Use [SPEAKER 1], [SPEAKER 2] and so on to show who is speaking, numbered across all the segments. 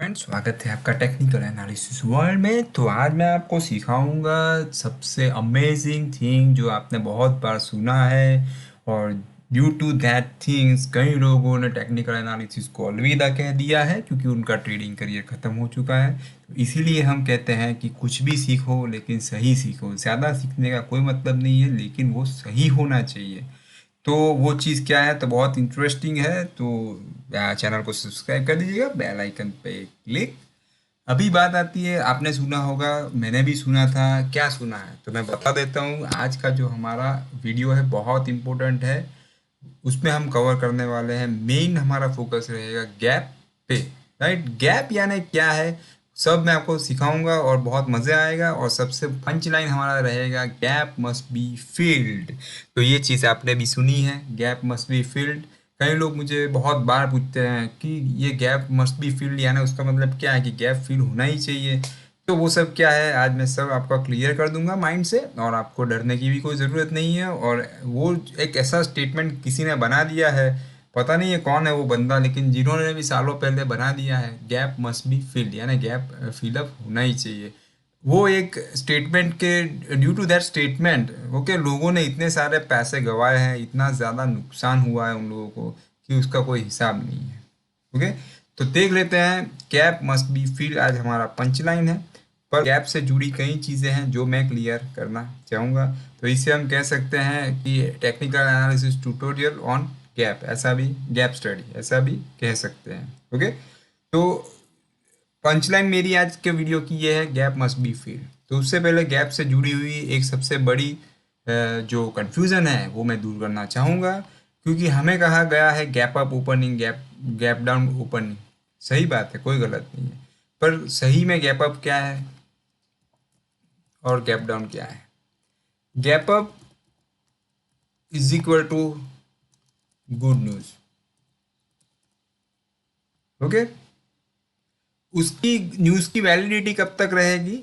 [SPEAKER 1] Friends, स्वागत है आपका टेक्निकल एनालिसिस वर्ल्ड में। तो आज मैं आपको सिखाऊंगा सबसे अमेजिंग थिंग जो आपने बहुत बार सुना है, और ड्यू टू दैट थिंग्स कई लोगों ने टेक्निकल एनालिसिस को अलविदा कह दिया है क्योंकि उनका ट्रेडिंग करियर ख़त्म हो चुका है। तो इसीलिए हम कहते हैं कि कुछ भी सीखो लेकिन सही सीखो। ज़्यादा सीखने का कोई मतलब नहीं है, लेकिन वो सही होना चाहिए। तो वो चीज़ क्या है, तो बहुत इंटरेस्टिंग है। तो चैनल को सब्सक्राइब कर दीजिएगा, बेल आइकन पे क्लिक। अभी बात आती है, आपने सुना होगा, मैंने भी सुना था। क्या सुना है तो मैं बता देता हूँ। आज का जो हमारा वीडियो है बहुत इम्पोर्टेंट है। उसमें हम कवर करने वाले हैं, मेन हमारा फोकस रहेगा गैप पे। राइट, गैप यानी क्या है सब मैं आपको सिखाऊंगा और बहुत मज़े आएगा। और सबसे पंच लाइन हमारा रहेगा, गैप मस्ट बी फिल्ड। तो ये चीज़ आपने भी सुनी है, गैप मस्ट बी फिल्ड। कई लोग मुझे बहुत बार पूछते हैं कि ये गैप मस्ट बी फिल्ड यानी उसका मतलब क्या है, कि गैप फिल होना ही चाहिए। तो वो सब क्या है, आज मैं सब आपका क्लियर कर दूंगा माइंड से, और आपको डरने की भी कोई ज़रूरत नहीं है। और वो एक ऐसा स्टेटमेंट किसी ने बना दिया है, पता नहीं है कौन है वो बंदा, लेकिन जिन्होंने भी सालों पहले बना दिया है, गैप मस्ट बी फिल्ड यानी गैप फिलअप होना ही चाहिए। वो एक स्टेटमेंट के due to that statement okay, लोगों ने इतने सारे पैसे गंवाए हैं, इतना ज़्यादा नुकसान हुआ है उन लोगों को कि उसका कोई हिसाब नहीं है। ओके, तो देख लेते हैं, गैप मस्ट बी फिल्ड आज हमारा पंच लाइन है। पर गैप से जुड़ी कई चीज़ें हैं जो मैं क्लियर करना चाहूँगा। तो इसे हम कह सकते हैं कि technical analysis tutorial on gap, ऐसा भी गैप स्टडी ऐसा भी कह सकते हैं। ओके, तो पंचलाइन मेरी आज के वीडियो की ये है, गैप मस्ट बी फिल्ड। तो उससे पहले गैप से जुड़ी हुई एक सबसे बड़ी जो कंफ्यूजन है वो मैं दूर करना चाहूँगा। क्योंकि हमें कहा गया है gap up opening, gap gap down opening. सही बात है, कोई गलत नहीं है। पर सही में गैप अप क्या है और गैप डाउन क्या है? Gap up is equal to good news. Okay, उसकी न्यूज़ की वैलिडिटी कब तक रहेगी?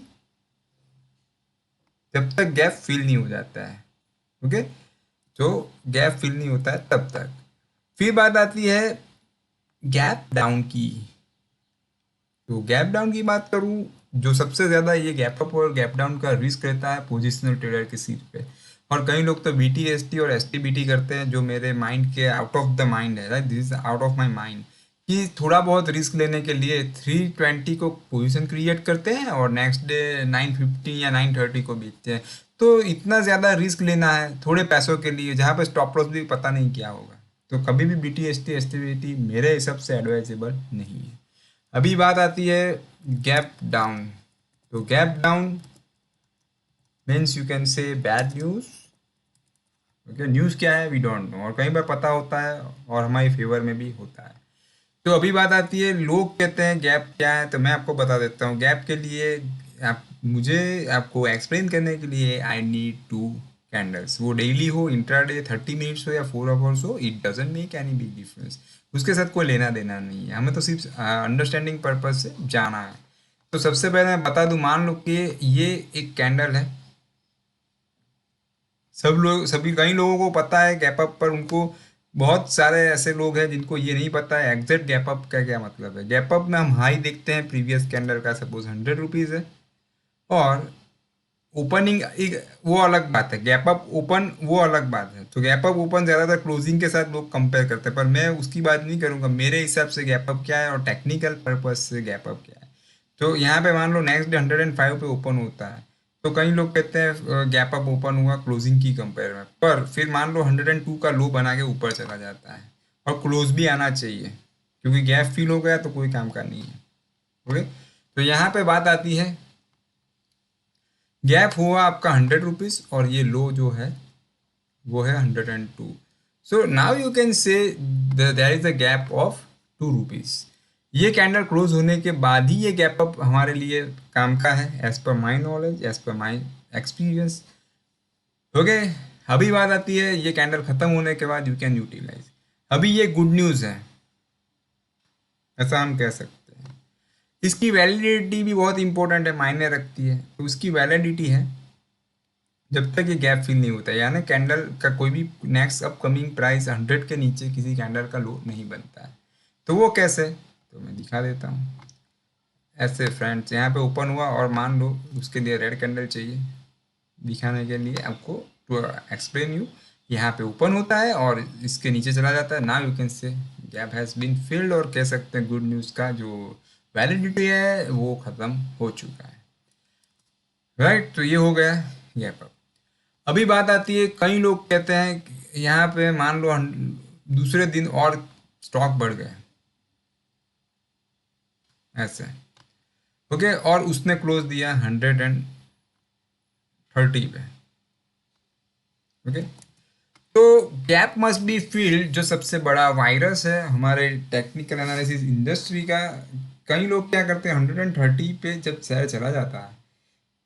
[SPEAKER 1] जब तक गैप फिल नहीं हो जाता है। ओके, तो गैप फिल नहीं होता है तब तक। फिर बात आती है गैप डाउन की। तो गैप डाउन की बात करूं, जो सबसे ज़्यादा ये गैप अप और गैप डाउन का रिस्क रहता है पोजिशनल ट्रेडर के सिर पे। और कई लोग तो BTST और STBT करते हैं, जो मेरे माइंड के आउट ऑफ द माइंड है। Right, this is out of my mind. कि थोड़ा बहुत रिस्क लेने के लिए 320 को पोजीशन क्रिएट करते हैं और नेक्स्ट डे 950 या 930 को बेचते हैं। तो इतना ज़्यादा रिस्क लेना है थोड़े पैसों के लिए, जहाँ पे स्टॉप लॉस भी पता नहीं क्या होगा। तो कभी भी BTST STBT मेरे हिसाब से एडवाइजेबल नहीं है। अभी बात आती है गैप डाउन। तो gap down means you can से बैड न्यूज़। ओके, न्यूज़ क्या है वी डोंट नो, और कई बार पता होता है और हमारे फेवर में भी होता है। तो अभी बात आती है, लोग कहते हैं गैप क्या है, तो मैं आपको बता देता हूँ। गैप के लिए आप मुझे आपको एक्सप्लेन करने के लिए आई नीड टू कैंडल्स। वो डेली हो, इंट्राडे 30 मिनट्स हो या 4 आवर्स हो, it doesn't make any big difference. उसके साथ कोई लेना देना नहीं है, हमें तो सिर्फ अंडरस्टैंडिंग पर्पज से जाना है। तो सबसे पहले मैं बता दूं, मान लो कि ये एक कैंडल है। सब लोग, सभी कई लोगों को पता है गैप अप, पर उनको बहुत सारे ऐसे लोग हैं जिनको ये नहीं पता है एग्जैक्ट गैप अप का क्या मतलब है। गैप अप में हम हाई देखते हैं प्रीवियस कैंडल का, सपोज 100 रुपीज़ है, और ओपनिंग एक वो अलग बात है, गैप अप ओपन वो अलग बात है। तो गैप अप ओपन ज़्यादातर क्लोजिंग के साथ लोग कंपेयर करते हैं, पर मैं उसकी बात नहीं करूँगा। मेरे हिसाब से गैप अप क्या है और टेक्निकल पर्पज से गैप अप क्या है। तो यहाँ पे मान लो नेक्स्ट डे 105 पे ओपन होता है, तो कई लोग कहते हैं गैप अप ओपन हुआ क्लोजिंग की कंपेयर में। पर फिर मान लो 102 का लो बना के ऊपर चला जाता है, और क्लोज भी आना चाहिए, क्योंकि गैप फिल हो गया तो कोई काम का नहीं है। ओके, तो यहाँ पे बात आती है, गैप हुआ आपका 100 रुपीज़ और ये लो जो है वो है 102। So now you can say there is a gap of 2 rupees. ये कैंडल क्लोज होने के बाद ही ये गैप अप हमारे लिए काम का है, as per my knowledge, as per my experience. Okay, अभी बात आती है ये कैंडल खत्म होने के बाद यू कैन यूटिलाइज। अभी ये गुड न्यूज़ है, ऐसा हम कह सकते हैं। इसकी वैलिडिटी भी बहुत इंपॉर्टेंट है, मायने रखती है। तो उसकी वैलिडिटी है जब तक ये गैप फिल नहीं होता है, यानी कैंडल का कोई भी नेक्स्ट अपकमिंग प्राइस 100 के नीचे किसी कैंडल का लो नहीं बनता है। तो वो कैसे, तो मैं दिखा देता हूँ। ऐसे फ्रेंड्स यहाँ पे ओपन हुआ और मान लो उसके लिए रेड कैंडल चाहिए दिखाने के लिए आपको, टू एक्सप्लेन यू। यहाँ पे ओपन होता है और इसके नीचे चला जाता है। Now you can say gap has been filled, और कह सकते हैं गुड न्यूज़ का जो वैलिडिटी है वो ख़त्म हो चुका है। राइट, तो ये हो गया गैप अप। अभी बात आती है, कई लोग कहते हैं कि यहाँ पे मान लो दूसरे दिन और स्टॉक बढ़ गए ऐसे, ओके, और उसने क्लोज दिया 130 पे, ओके। तो गैप मस्ट बी फील्ड जो सबसे बड़ा वायरस है हमारे टेक्निकल एनालिसिस इंडस्ट्री का। कई लोग क्या करते हैं, 130 पे जब शेयर चला जाता है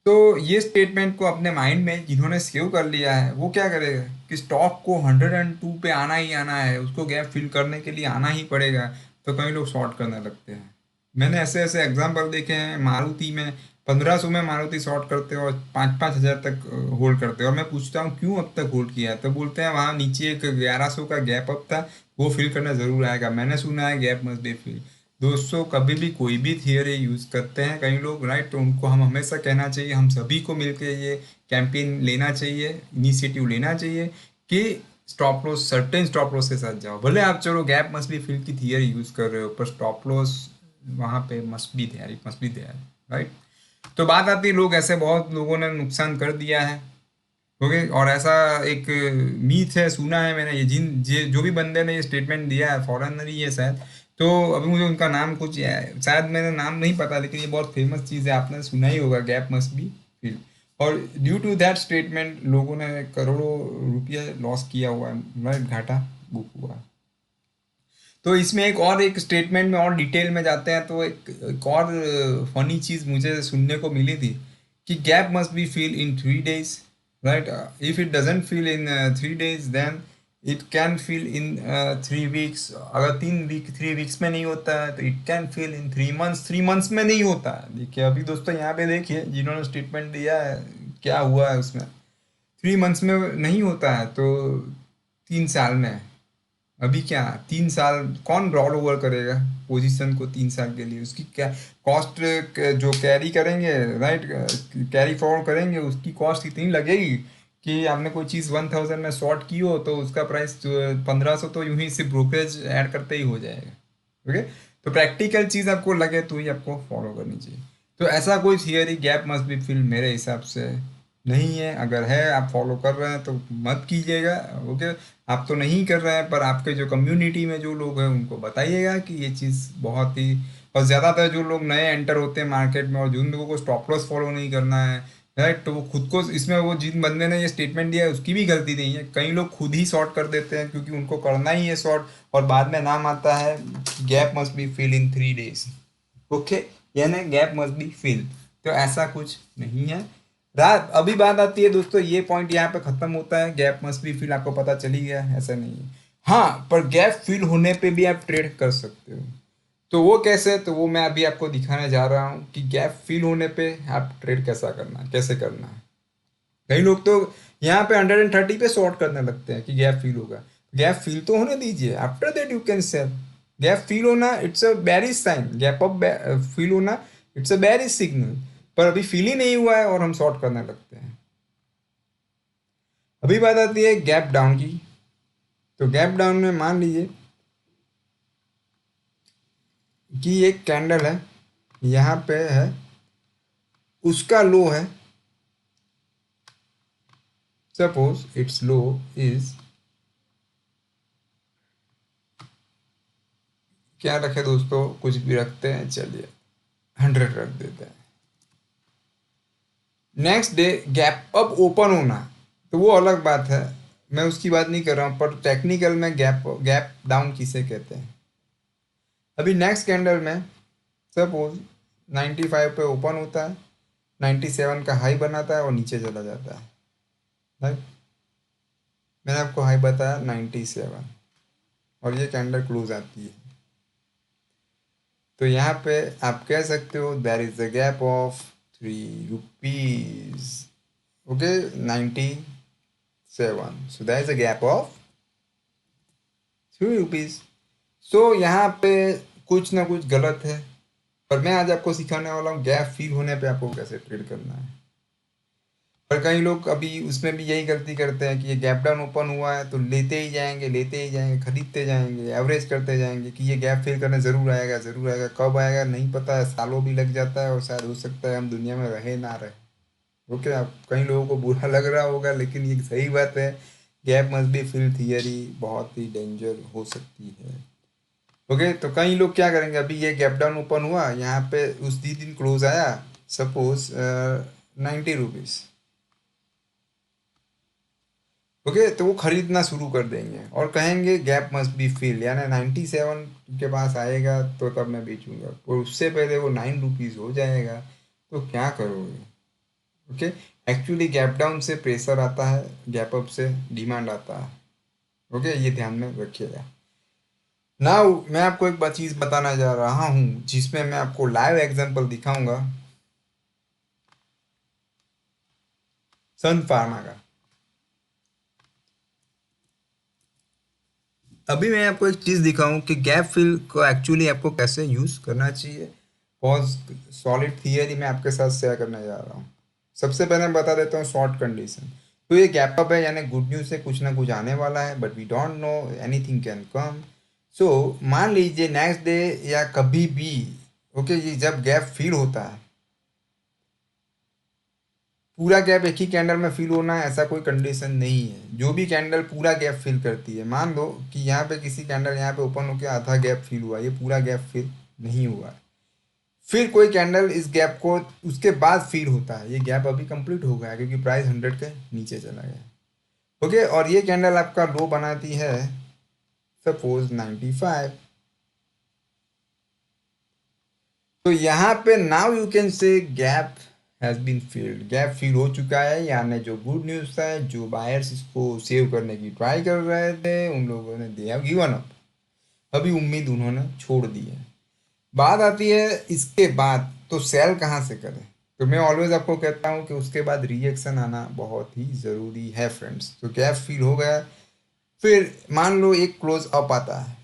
[SPEAKER 1] तो ये स्टेटमेंट को अपने माइंड में जिन्होंने सेव कर लिया है वो क्या करेगा कि स्टॉक को 102 पे आना ही आना है, उसको गैप फिल करने के लिए आना ही पड़ेगा। तो कई लोग शॉर्ट करने लगते हैं। मैंने ऐसे ऐसे एग्जांपल देखे हैं, मारुति में 1500 में मारुति शॉर्ट करते हैं और 5-5 हज़ार तक होल्ड करते हैं। और मैं पूछता हूँ क्यों अब तक होल्ड किया है, तो बोलते हैं वहाँ नीचे एक 1100 का गैप अप था, वो फिल करना ज़रूर आएगा। मैंने सुना है गैप मस्ट बी फिल। दोस्तों कभी भी कोई भी थियरी यूज़ करते हैं कई लोग, राइट, तो उनको हम हमेशा कहना चाहिए, हम सभी को मिलकर ये कैंपेन लेना चाहिए, इनिशिएटिव लेना चाहिए कि stop loss, certain stop loss के साथ जाओ। भले आप चलो गैप मस्ट बी फिल की थियरी यूज़ कर रहे हो, पर स्टॉप लॉस वहाँ पे must be there, it must be there, right. तो बात आती है, लोग ऐसे बहुत लोगों ने नुकसान कर दिया है, ओके। और ऐसा एक मीथ है, सुना है मैंने, ये जो भी बंदे ने ये स्टेटमेंट दिया है फॉरेनर ही है शायद। तो अभी मुझे उनका नाम कुछ शायद मैंने नाम नहीं पता, लेकिन ये बहुत फेमस चीज़ है, आपने सुना ही होगा, गैप मस्ट बी फिल। और ड्यू टू दैट स्टेटमेंट लोगों ने करोड़ों रुपया लॉस किया हुआ है, राइट, घाटा बुक हुआ है। तो इसमें एक स्टेटमेंट में और डिटेल में जाते हैं, तो एक और फनी चीज़ मुझे सुनने को मिली थी कि gap must be fill in 3 days, right. If it doesn't fill in 3 days then it can fill in 3 weeks। अगर 3 weeks में नहीं होता है तो it can fill in 3 months, 3 months में नहीं होता है। देखिए अभी दोस्तों यहाँ पे देखिए जिन्होंने स्टेटमेंट दिया है क्या हुआ है उसमें, 3 months में नहीं होता है तो 3 साल में है। अभी क्या 3 साल कौन रोल ओवर करेगा पोजीशन को 3 साल के लिए, उसकी क्या कॉस्ट जो कैरी करेंगे, राइट, कैरी फॉरवर्ड करेंगे, उसकी कॉस्ट इतनी लगेगी कि आपने कोई चीज़ 1000 में शॉर्ट की हो तो उसका प्राइस 1500 तो यूं ही सिर्फ ब्रोकरेज ऐड करते ही हो जाएगा, ओके। तो प्रैक्टिकल चीज़ आपको लगे तो ही आपको फॉलो करनी चाहिए। तो ऐसा कोई theory gap must be field मेरे हिसाब से नहीं है। अगर है आप फॉलो कर रहे हैं तो मत कीजिएगा, ओके। आप तो नहीं कर रहे हैं पर आपके जो कम्युनिटी में जो लोग हैं उनको बताइएगा कि ये चीज़ बहुत ही, और ज़्यादातर जो लोग नए एंटर होते हैं मार्केट में और जिन लोगों को स्टॉप लॉस फॉलो नहीं करना है, राइट, तो वो खुद को इसमें, वो जिन बंदे ने ये स्टेटमेंट दिया है उसकी भी गलती नहीं है। कई लोग खुद ही शॉर्ट कर देते हैं क्योंकि उनको करना ही है शॉर्ट, और बाद में नाम आता है gap must be fill in 3 days, okay, यानी गैप मस्ट बी फिल। तो ऐसा कुछ नहीं है। रात अभी बात आती है दोस्तों, ये पॉइंट यहाँ पे खत्म होता है, गैप मस्ट बी फिल आपको पता चली गया, ऐसा नहीं है। हाँ, पर गैप फिल होने पे भी आप ट्रेड कर सकते हो। तो वो कैसे, तो वो मैं अभी आपको दिखाने जा रहा हूँ कि गैप फिल होने पे आप ट्रेड कैसा करना है, कैसे करना है। कई लोग तो यहाँ पे 130 पे शॉर्ट करने लगते हैं कि गैप फिल होगा। गैप फिल तो होने दीजिए, after that you can sell. Gap fill होना it's a bearish sign, gap up fill होना इट्स अ बेरिश सिग्नल। पर अभी फिल ही नहीं हुआ है और हम शॉर्ट करने लगते हैं। अभी बात आती है गैप डाउन की। तो गैप डाउन में मान लीजिए कि एक कैंडल है, यहाँ पे है, उसका लो है, सपोज इट्स लो इज, क्या रखे दोस्तों, कुछ भी रखते हैं, चलिए 100 रख देते हैं। Next day gap up open होना, तो वो अलग बात है, मैं उसकी बात नहीं कर रहा हूँ, पर टेक्निकल में गैप गैप डाउन किसे कहते हैं। अभी नेक्स्ट कैंडल में सपोज 95 पे ओपन होता है, 97 का हाई बनाता है और नीचे चला जाता है, राइट। मैंने आपको हाई बताया 97 और ये कैंडल क्लोज आती है। तो यहाँ पे आप कह सकते हो there is a gap of 3 rupees, okay, 97, so there is a gap of 3 rupees. So यहाँ पे कुछ ना कुछ गलत है, और मैं आज आपको सिखाने वाला हूँ गैप फील होने पे आपको कैसे ट्रेड करना है। पर कई लोग अभी उसमें भी यही गलती करते हैं कि ये गैप डाउन ओपन हुआ है तो लेते ही जाएंगे, खरीदते जाएंगे, एवरेज करते जाएंगे कि ये गैप फिल करने ज़रूर आएगा, कब आएगा नहीं पता है, सालों भी लग जाता है और शायद हो सकता है हम दुनिया में रहे ना रहे। ओके, आप कई लोगों को बुरा लग रहा होगा लेकिन ये सही बात है। Gap must be fill theory बहुत ही डेंजर हो सकती है। ओके, तो कई लोग क्या करेंगे, अभी ये गैप डाउन ओपन हुआ यहाँ पे उस दिन क्लोज आया, सपोज 90 रुपीज़। ओके, तो वो खरीदना शुरू कर देंगे और कहेंगे गैप मस्ट बी फिल, यानी 97 के पास आएगा तो तब मैं बेचूंगा, और उससे पहले वो 9 रुपीज़ हो जाएगा। तो क्या करोगे? ओके, एक्चुअली गैप डाउन से प्रेशर आता है, गैप अप से डिमांड आता है। ओके, ये ध्यान में रखिएगा। नाउ मैं आपको एक बात चीज़ बताना जा रहा हूँ जिसमें मैं आपको लाइव एग्जांपल दिखाऊंगा सन फार्मा का। अभी मैं आपको एक चीज़ दिखाऊं कि गैप फिल को एक्चुअली आपको कैसे यूज़ करना चाहिए। बहुत सॉलिड थियरी मैं आपके साथ शेयर करने जा रहा हूँ। सबसे पहले मैं बता देता हूँ शॉर्ट कंडीशन। तो ये गैप अप है, यानी गुड न्यूज़ से कुछ ना कुछ आने वाला है, but we don't know, anything can come. So मान लीजिए नेक्स्ट डे या कभी भी, ओके, ये जब गैप फिल होता है, पूरा गैप एक ही कैंडल में फिल होना है ऐसा कोई कंडीशन नहीं है। जो भी कैंडल पूरा गैप फिल करती है, मान लो कि यहाँ पे किसी कैंडल यहाँ पे ओपन होकर आधा गैप फिल हुआ, ये पूरा गैप फिल नहीं हुआ है, फिर कोई कैंडल इस गैप को उसके बाद फिल होता है, ये गैप अभी कंप्लीट हो गया क्योंकि प्राइस 100 के नीचे चला गया। ओके, और ये कैंडल आपका लो बनाती है सपोज 95। तो यहाँ पे now you can say gap has been filled, gap fill हो चुका है, यानी जो गुड न्यूज़ था, जो बायर्स इसको सेव करने की ट्राई कर रहे थे उन लोगों ने दे हैव गिवन अप, अभी उम्मीद उन्होंने छोड़ दी है। बात आती है इसके बाद तो सेल कहाँ से करें। तो मैं ऑलवेज आपको कहता हूँ कि उसके बाद रिएक्शन आना बहुत ही ज़रूरी है फ्रेंड्स। तो गैप फिल हो गया, फिर मान लो एक क्लोज अप आता है,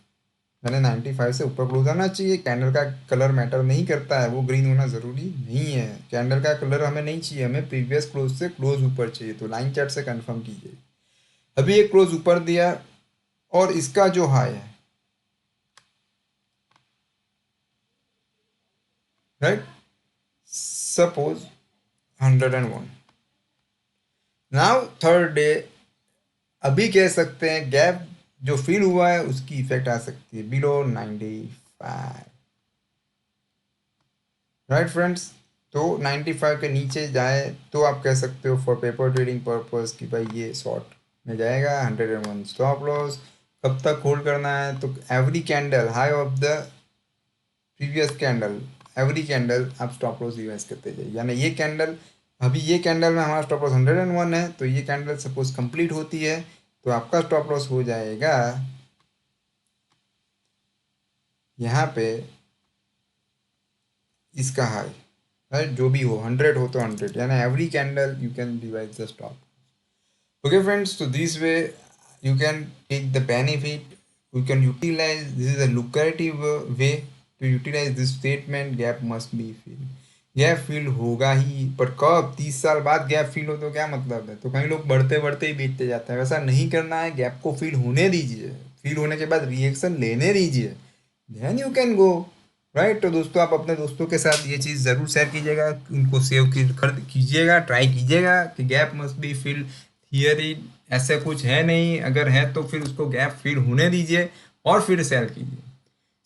[SPEAKER 1] मैंने 95 से ऊपर क्लोज आना चाहिए। कैंडल का कलर मैटर नहीं करता है, वो ग्रीन होना ज़रूरी नहीं है। कैंडल का कलर हमें नहीं चाहिए, हमें प्रीवियस क्लोज से क्लोज ऊपर चाहिए। तो लाइन चार्ट से कंफर्म कीजिए। अभी एक क्लोज ऊपर दिया और इसका जो हाई है, right, suppose 101। Now third day, अभी कह सकते हैं गैप जो फिल हुआ है उसकी इफेक्ट आ सकती है बिलो 95, राइट फ्रेंड्स। तो 95 के नीचे जाए तो आप कह सकते हो फॉर पेपर ट्रेडिंग पर्पस कि भाई ये शॉर्ट में जाएगा। 101 स्टॉप लॉस। कब तक होल्ड करना है, तो every candle high of the previous candle, every candle आप स्टॉप लॉस यूज करते जाइए। यानी ये कैंडल, अभी ये कैंडल में हमारा स्टॉप लॉस 101 है, तो ये कैंडल सपोज कंप्लीट होती है तो आपका स्टॉप लॉस हो जाएगा यहाँ पे इसका हाई, राइट, जो भी हो 100 हो तो 100, यानी every candle you can divide the stop. Okay, friends, so this way you can take the benefit, you can utilize, this is a lucrative way to utilize this statement gap must be filled। Gap fill होगा ही, पर कब? 30 साल बाद gap fill हो तो क्या मतलब है? तो कई लोग बढ़ते बढ़ते ही बेचते जाते हैं, वैसा नहीं करना है। गैप को फिल होने दीजिए, फिल होने के बाद रिएक्शन लेने दीजिए, then you can go, right. तो दोस्तों, आप अपने दोस्तों के साथ ये चीज़ ज़रूर शेयर कीजिएगा, उनको सेव कर कीजिएगा, ट्राई कीजिएगा कि gap must be fill theory ऐसा कुछ है नहीं, अगर है तो फिर उसको गैप फिल होने दीजिए और फिर सेल कीजिए।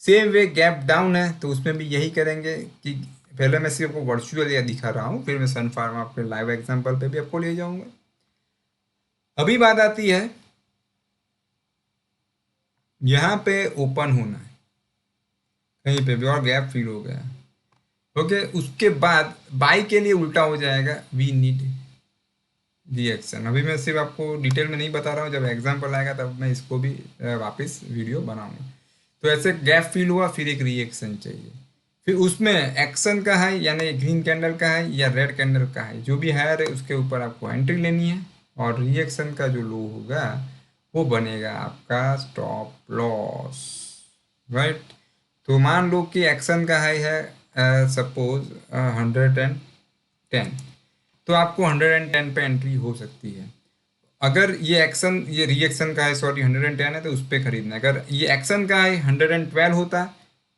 [SPEAKER 1] सेम वे गैप डाउन है तो उसमें भी यही करेंगे कि पहले मैं सिर्फ आपको वर्चुअल या दिखा रहा हूँ, फिर मैं सन फार्मा पे लाइव एग्जांपल पे भी आपको ले जाऊंगा। अभी बात आती है यहाँ पे ओपन होना है कहीं पे भी और गैप फिल हो गया, ओके, उसके बाद बाई के लिए उल्टा हो जाएगा, वी नीड रिएक्शन। अभी मैं सिर्फ आपको डिटेल में नहीं बता रहा हूँ, जब एग्जाम्पल आएगा तब मैं इसको भी वापस वीडियो बनाऊंगा। तो ऐसे गैप फिल हुआ, फिर एक रिएक्शन चाहिए, फिर उसमें एक्शन का है, यानी ग्रीन कैंडल का है या रेड कैंडल का है, जो भी हायर है उसके ऊपर आपको एंट्री लेनी है, और रिएक्शन का जो लो होगा वो बनेगा आपका स्टॉप लॉस, राइट। तो मान लो कि एक्शन का हाई है सपोज 110, तो आपको 110 पे एंट्री हो सकती है। अगर ये एक्शन, ये रिएक्शन का है, सॉरी 110 है तो उस पर खरीदना है। अगर ये एक्शन का है 112 होता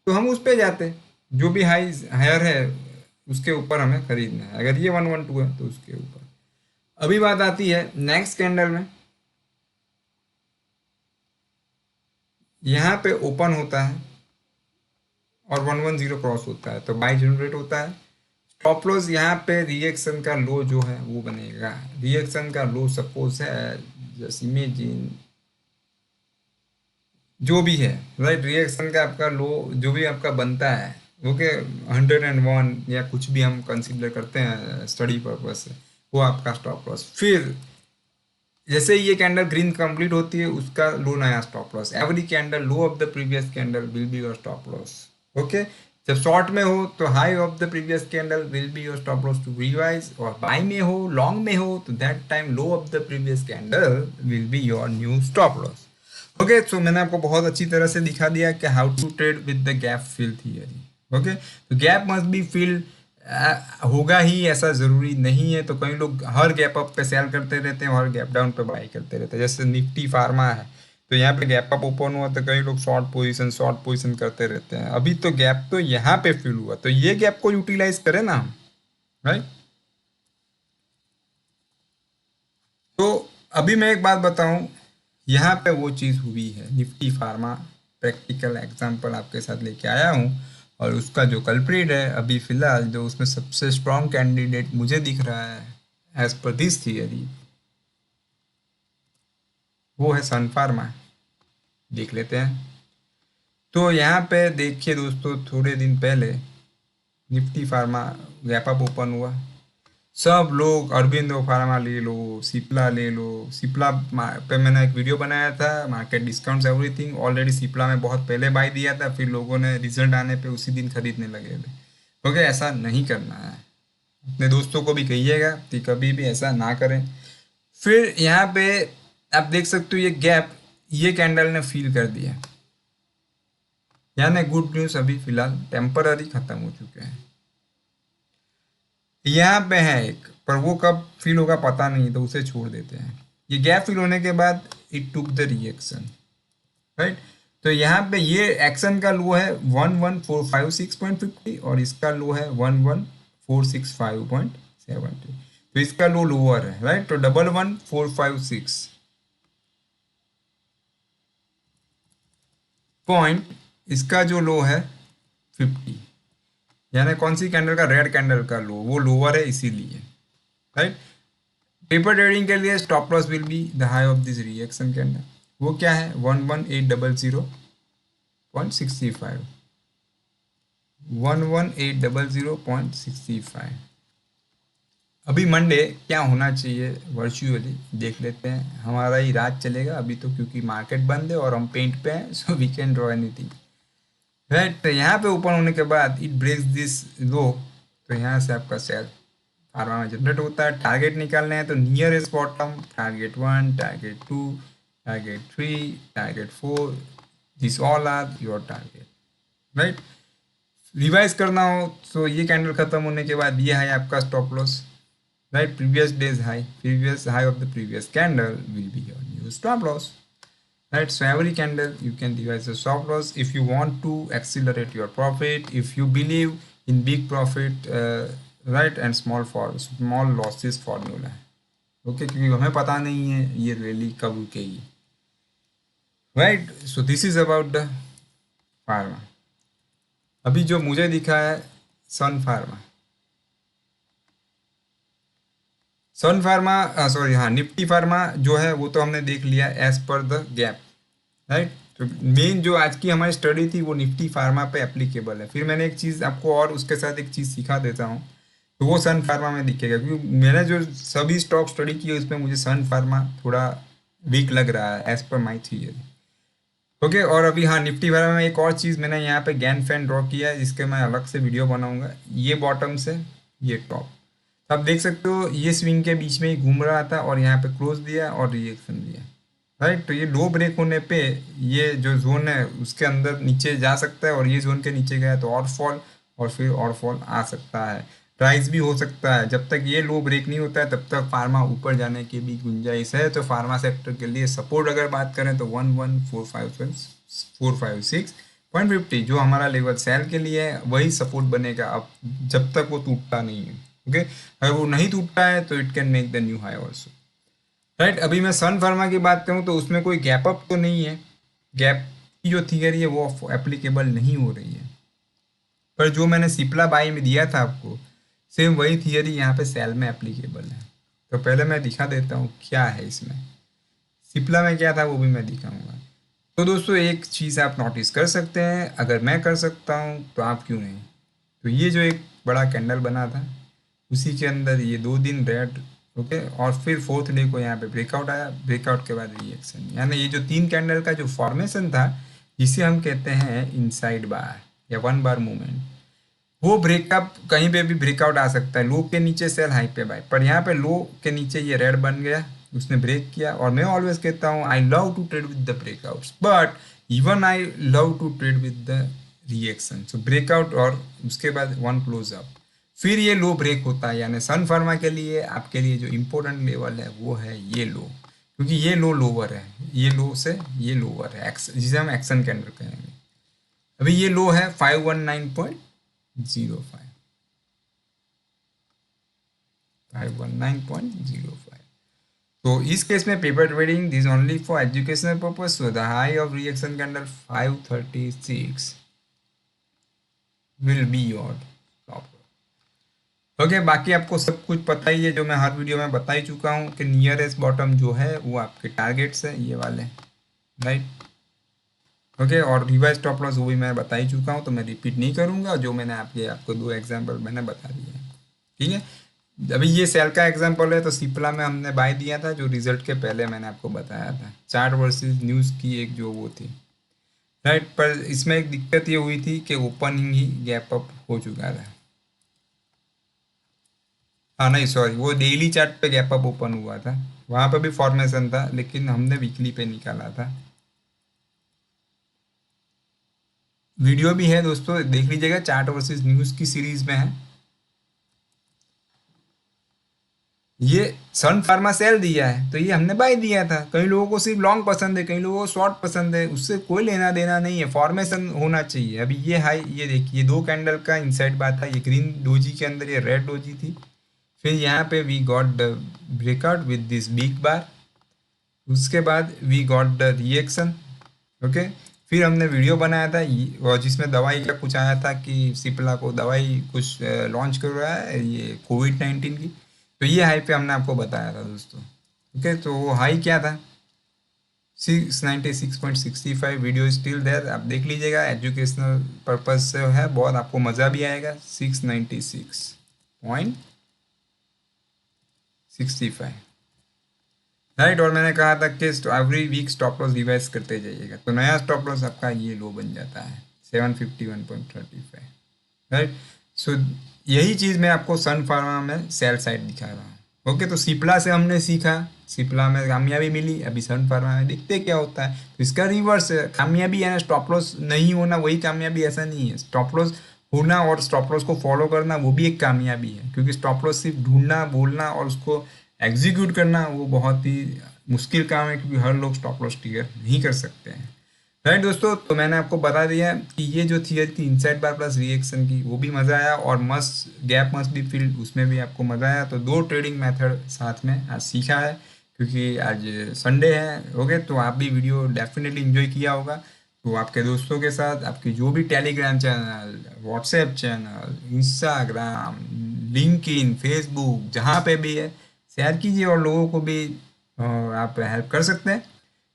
[SPEAKER 1] तो हम उस पे जाते, जो भी हायर है उसके ऊपर हमें खरीदना है। अगर ये 112 है तो उसके ऊपर। अभी बात आती है नेक्स्ट कैंडल में, यहाँ पे ओपन होता है और 110 क्रॉस होता है तो बाई जनरेट होता है। स्टॉप लॉस यहाँ पे रिएक्शन का लो जो है वो बनेगा। रिएक्शन का लो सपोज है, जस्ट इमेजिन जो भी है, राइट, रिएक्शन का आपका लो जो भी आपका बनता है, ओके, 101 या कुछ भी हम कंसिडर करते हैं स्टडी पर्पज से, वो आपका स्टॉप लॉस। फिर जैसे ही ये कैंडल ग्रीन कंप्लीट होती है उसका लो नया stop loss. Every candle low of the previous candle will be your stop loss. Okay, जब शॉर्ट में हो तो high of the previous candle will be your stop loss to revise, और buy में हो, लॉन्ग में हो तो that time low of the previous candle will be your new stop loss. Okay, so मैंने आपको बहुत अच्छी तरह से दिखा दिया कि how to trade with the gap fill theory. Okay, तो गैप मस्ट बी फिल होगा ही ऐसा ज़रूरी नहीं है। तो कई लोग हर गैप अप पे सेल करते रहते हैं और गैप डाउन पे बाई करते रहते हैं। जैसे निफ्टी फार्मा है तो यहाँ पे गैप अप ओपन हुआ तो कई लोग शॉर्ट पोजीशन करते रहते हैं। अभी तो गैप तो यहाँ पे फिल हुआ तो ये गैप को यूटिलाइज करें ना हम, राइट। तो अभी मैं एक बात बताऊं, यहाँ पे वो चीज़ हुई है निफ्टी फार्मा, प्रैक्टिकल एग्जांपल आपके साथ लेके आया हूँ। और उसका जो कल्प्रिट है अभी फिलहाल जो उसमें सबसे स्ट्रॉन्ग कैंडिडेट मुझे दिख रहा है एज पर दिस थियरी, वो है सन फार्मा। देख लेते हैं। तो यहाँ पे देखिए दोस्तों, थोड़े दिन पहले Nifty pharma gap up open हुआ, सब लोग अरविंदो फार्मा ले लो, सिप्ला ले लो। सिप्ला पे मैंने एक वीडियो बनाया था, market discounts everything. Already Cipla में बहुत पहले बाय दिया था, फिर लोगों ने रिजल्ट आने पे उसी दिन खरीदने लगे थे। ओके, ऐसा नहीं करना है। अपने दोस्तों को भी कहिएगा कि कभी भी ऐसा ना करें। फिर यहाँ पे आप देख सकते हो ये गैप, ये कैंडल ने फील कर दिया, यानी गुड न्यूज़ अभी फिलहाल टेम्पररी खत्म हो चुके हैं। यहाँ पे है एक, पर वो कब फील होगा पता नहीं, तो उसे छोड़ देते हैं। ये गैप फील होने के बाद it took the reaction, right. तो यहाँ पे ये एक्शन का लो है 11456.50 और इसका लो है 11465.70। तो इसका लो लोअर है, राइट। तो 11456 पॉइंट, इसका जो लो है 50, यानी कौन सी कैंडल का, रेड कैंडल का लो, वो लोअर है इसीलिए, राइट। पेपर ट्रेडिंग के लिए stop loss will be the high of this reaction candle. वो क्या है 11800.65, 11800.65। अभी मंडे क्या होना चाहिए वर्चुअली देख लेते हैं। हमारा ही राज चलेगा अभी तो, क्योंकि मार्केट बंद है और हम पेंट पे हैं, so we can draw anything, right. तो यहाँ पे ओपन होने के बाद इट ब्रेक्स दिस लो, तो यहाँ से आपका सेल फार्मा में जनरेट होता है। टारगेट निकालने हैं तो nearest bottom, target 1, target 2, target 3, target 4, this all are your target, right. Revise करना हो तो ये कैंडल खत्म होने के बाद ये है आपका stop loss, right. Previous high of the previous candle will be your new stop loss, right? So every candle you can devise a stop loss if you want to accelerate your profit, if you believe in big profit, right, and small losses formula। Okay, क्योंकि हमें पता नहीं है ये rally कब रुकेगी, right. So this is about the pharma. अभी जो मुझे दिखा है sun pharma, sun pharma sorry हाँ निफ्टी फार्मा जो है वो तो हमने देख लिया as per the gap, right. तो मेन जो आज की हमारी स्टडी थी वो निफ्टी फार्मा पे एप्लीकेबल है। फिर मैंने एक चीज़ आपको और उसके साथ एक चीज़ सिखा देता हूँ, तो वो सन फार्मा में दिखेगा, क्योंकि मैंने जो सभी स्टॉक स्टडी की है उसमें मुझे सन फार्मा थोड़ा वीक लग रहा है एज पर माई थियरी। ओके, और अभी हाँ निफ्टी फार्मा में एक और चीज़ मैंने यहाँ पे गैन फैन ड्रॉ किया है, जिसके मैं अलग से वीडियो बनाऊंगा। ये बॉटम से ये टॉप, आप देख सकते हो ये स्विंग के बीच में ही घूम रहा था और यहाँ पे क्लोज दिया और रिएक्शन दिया, राइट। तो ये लो ब्रेक होने पे ये जो जोन है उसके अंदर नीचे जा सकता है, और ये जोन के नीचे गया तो और फॉल, और फिर और फॉल आ सकता है, राइज भी हो सकता है। जब तक ये लो ब्रेक नहीं होता है तब तक फार्मा ऊपर जाने की भी गुंजाइश है। तो फार्मा सेक्टर के लिए सपोर्ट अगर बात करें तो 11,456.50 जो हमारा लेवल सेल के लिए है वही सपोर्ट बनेगा, अब जब तक वो टूटता नहीं है। ओके, अगर वो नहीं टूटता है तो it can make the new high also, right. अभी मैं सन फार्मा की बात करूँ तो उसमें कोई गैप अप तो नहीं है, गैप की जो थियरी है वो एप्लीकेबल नहीं हो रही है। पर जो मैंने सिप्ला बाई में दिया था आपको, सेम वही थियरी यहाँ पे सेल में एप्लीकेबल है। तो पहले मैं दिखा देता हूँ क्या है इसमें, सिप्ला में क्या था वो भी मैं दिखाऊंगा। तो दोस्तों एक चीज़ आप नोटिस कर सकते हैं, अगर मैं कर सकता हूँ तो आप क्यों नहीं। तो ये जो एक बड़ा कैंडल बना था उसी के अंदर ये 2 दिन रेड, ओके, और फिर फोर्थ डे को यहाँ पे ब्रेकआउट आया, ब्रेकआउट के बाद रिएक्शन, यानी ये जो 3 कैंडल का जो फॉर्मेशन था जिसे हम कहते हैं इनसाइड बार या 1 बार मूवमेंट, वो ब्रेकअप कहीं पे भी ब्रेकआउट आ सकता है। लो के नीचे सेल, हाई पे बाय, पर यहाँ पे लो के नीचे ये रेड बन गया, उसने ब्रेक किया। और मैं ऑलवेज कहता हूँ I love to trade with the breakouts, but even I love to trade with the reaction. So breakout और उसके बाद वन क्लोज अप, फिर ये लो ब्रेक होता है। यानी सन फार्मा के लिए आपके लिए जो इम्पोर्टेंट लेवल है वो है ये लो, क्योंकि ये लो लोअर है, ये लो से ये लोअर है, जिसे हम एक्शन कैंडल कहेंगे। अभी ये लो है 519.05, 519.05। तो इस केस में paper trading this only for educational purpose. So the high of reaction candle 536 will be your top. Okay, बाकी आपको सब कुछ पता ही है जो मैं हर वीडियो में बता ही चुका हूँ कि नियरेस्ट बॉटम जो है वो आपके टारगेट्स है ये वाले, राइट। ओके, और रिवाइज स्टॉप लॉस वो भी मैं बता ही चुका हूँ तो मैं रिपीट नहीं करूँगा, जो मैंने आपको 2 एग्जाम्पल मैंने बता दिए हैं, ठीक है। अभी ये सेल का एग्जांपल है तो सिप्ला में हमने बाय दिया था जो रिजल्ट के पहले मैंने आपको बताया था, चार्ट वर्सेस न्यूज़ की एक जो वो थी, राइट। पर इसमें एक दिक्कत ये हुई थी कि ओपनिंग ही गैप अप हो चुका था। हाँ नहीं सॉरी, वो डेली चार्ट पे गैप अप ओपन हुआ था, वहाँ पे भी फॉर्मेशन था लेकिन हमने वीकली पे निकाला था। वीडियो भी है दोस्तों, देख लीजिएगा, चार्ट वर्सेस न्यूज़ की सीरीज में है। ये सन फार्मा सेल दिया है तो ये हमने बाय दिया था। कई लोगों को सिर्फ लॉन्ग पसंद है, कई लोगों को शॉर्ट पसंद है, उससे कोई लेना देना नहीं है, फॉर्मेशन होना चाहिए। अभी ये हाई, ये देखिए 2 कैंडल का इनसाइड बात था, ये ग्रीन डोजी के अंदर ये रेड डोजी थी, फिर यहाँ पे we got the breakout with this big bar, उसके बाद we got the reaction, okay. फिर हमने वीडियो बनाया था और जिसमें दवाई का कुछ आया था कि सिप्ला को दवाई कुछ लॉन्च कर रहा है ये कोविड-19 की, तो ये हाई पे हमने आपको बताया था दोस्तों, ओके। तो वो हाई क्या था 696.65, वीडियो स्टिल देयर, आप देख लीजिएगा, एजुकेशनल पर्पज से है, बहुत आपको मज़ा भी आएगा। 696.65, राइट। और मैंने कहा था कि every week stop loss revise करते जाइएगा, तो नया स्टॉप लॉस आपका ये लो बन जाता है 751.35, राइट। सो यही चीज़ मैं आपको सन फार्मा में सेल साइड दिखा रहा हूँ, ओके। तो सिप्ला से हमने सीखा, सिप्ला में कामयाबी मिली, अभी सन फार्मा में देखते क्या होता है। तो इसका रिवर्स है, कामयाबी है ना, स्टॉप लॉस नहीं होना वही कामयाबी ऐसा नहीं है, स्टॉप लॉस होना और स्टॉप लॉस को फॉलो करना वो भी एक कामयाबी है, क्योंकि स्टॉप लॉस सिर्फ ढूंढना, बोलना और उसको एग्जीक्यूट करना वो बहुत ही मुश्किल काम है, क्योंकि हर लोग स्टॉप लॉस क्लियर नहीं कर सकते हैं, राइट दोस्तों। तो मैंने आपको बता दिया कि ये जो थियरी थी इनसाइड बार प्लस रिएक्शन की वो भी मज़ा आया, और must gap must be field उसमें भी आपको मज़ा आया। तो 2 ट्रेडिंग मेथड साथ में आज सीखा है, क्योंकि आज संडे है, ओके। तो आप भी वीडियो डेफिनेटली इन्जॉय किया होगा, तो आपके दोस्तों के साथ आपकी जो भी Telegram channel, WhatsApp channel, Instagram, LinkedIn, Facebook, जहाँ पे भी है शेयर कीजिए और लोगों को भी आप हेल्प कर सकते हैं,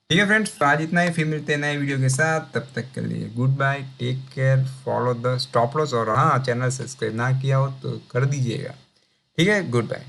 [SPEAKER 1] ठीक है फ्रेंड्स। तो आज इतना ही, फिर मिलते हैं नए वीडियो के साथ, तब तक के लिए goodbye, take care, follow the stop loss, और हाँ चैनल सब्सक्राइब ना किया हो तो कर दीजिएगा, ठीक है। Good bye.